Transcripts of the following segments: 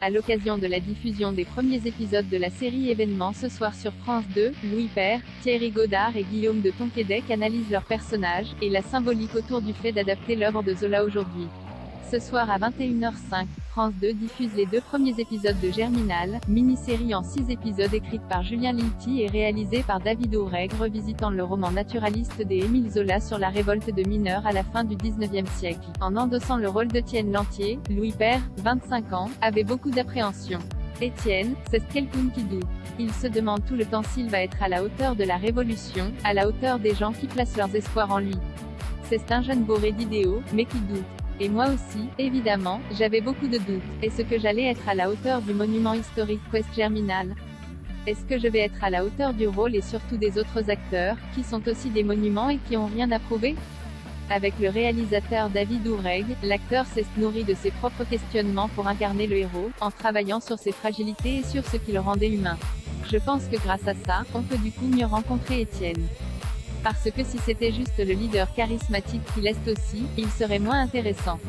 à l'occasion de la diffusion des premiers épisodes de la série Événements ce soir sur France 2, Louis Père, Thierry Godard et Guillaume de Tonquédec analysent leurs personnages, et la symbolique autour du fait d'adapter l'œuvre de Zola aujourd'hui. Ce soir à 21h05, France 2 diffuse les 2 premiers épisodes de Germinal, mini-série en 6 épisodes écrite par Julien Lilti et réalisée par David Oureg revisitant le roman naturaliste d'Émile Zola sur la révolte de mineurs à la fin du XIXe siècle. En endossant le rôle d'Étienne Lantier, Louis Père, 25 ans, avait beaucoup d'appréhension. Étienne, c'est quelqu'un qui doute. Il se demande tout le temps s'il va être à la hauteur de la révolution, à la hauteur des gens qui placent leurs espoirs en lui. C'est un jeune bourré d'idéaux, mais qui doute. Et moi aussi, évidemment, j'avais beaucoup de doutes. Est-ce que j'allais être à la hauteur du monument historique Quest Germinal? Est-ce que je vais être à la hauteur du rôle et surtout des autres acteurs, qui sont aussi des monuments et qui ont rien à prouver? Avec le réalisateur David Oureg, l'acteur s'est nourri de ses propres questionnements pour incarner le héros, en travaillant sur ses fragilités et sur ce qui le rendait humain. Je pense que grâce à ça, on peut du coup mieux rencontrer Étienne. Parce que si c'était juste le leader charismatique qu'il est aussi, il serait moins intéressant.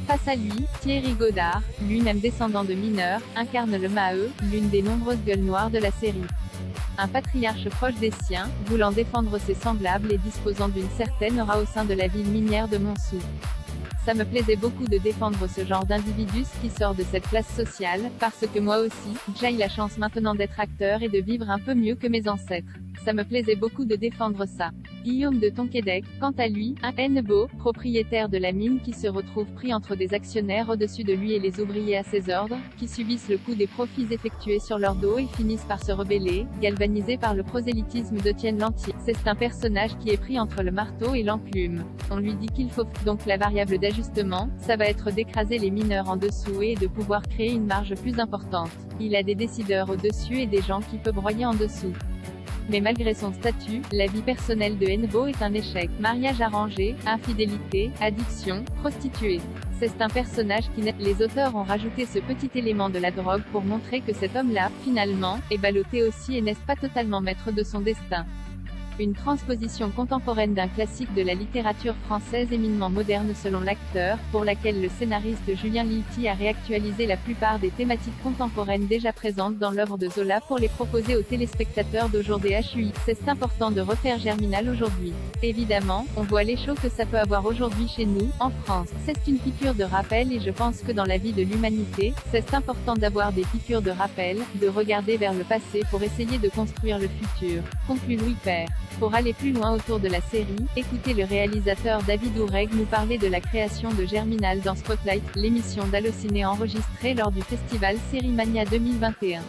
Face à lui, Thierry Godard, lui-même descendant de mineurs, incarne le Maheu, l'une des nombreuses gueules noires de la série. Un patriarche proche des siens, voulant défendre ses semblables et disposant d'une certaine aura au sein de la ville minière de Montsou. Ça me plaisait beaucoup de défendre ce genre d'individus qui sort de cette classe sociale, parce que moi aussi, j'ai la chance maintenant d'être acteur et de vivre un peu mieux que mes ancêtres. Ça me plaisait beaucoup de défendre ça. Guillaume de Tonquédec, quant à lui, un NBO, propriétaire de la mine qui se retrouve pris entre des actionnaires au-dessus de lui et les ouvriers à ses ordres, qui subissent le coût des profits effectués sur leur dos et finissent par se rebeller, galvanisés par le prosélytisme d'Étienne Lantier. C'est un personnage qui est pris entre le marteau et l'enclume. On lui dit qu'il faut, donc la variable d'ajustement, ça va être d'écraser les mineurs en dessous et de pouvoir créer une marge plus importante. Il a des décideurs au-dessus et des gens qui peuvent broyer en dessous. Mais malgré son statut, la vie personnelle de NBO est un échec. Mariage arrangé, infidélité, addiction, prostituée. C'est un personnage qui naît. Les auteurs ont rajouté ce petit élément de la drogue pour montrer que cet homme-là, finalement, est ballotté aussi et n'est pas totalement maître de son destin. Une transposition contemporaine d'un classique de la littérature française éminemment moderne selon l'acteur, pour laquelle le scénariste Julien Lilti a réactualisé la plupart des thématiques contemporaines déjà présentes dans l'œuvre de Zola pour les proposer aux téléspectateurs d'aujourd'hui. C'est important de refaire Germinal aujourd'hui. Évidemment, on voit les shows que ça peut avoir aujourd'hui chez nous, en France. C'est une piqûre de rappel et je pense que dans la vie de l'humanité, c'est important d'avoir des piqûres de rappel, de regarder vers le passé pour essayer de construire le futur. Conclut Louis Père. Pour aller plus loin autour de la série, écoutez le réalisateur David Oureg nous parler de la création de Germinal dans Spotlight, l'émission d'Allociné enregistrée lors du festival Série Mania 2021.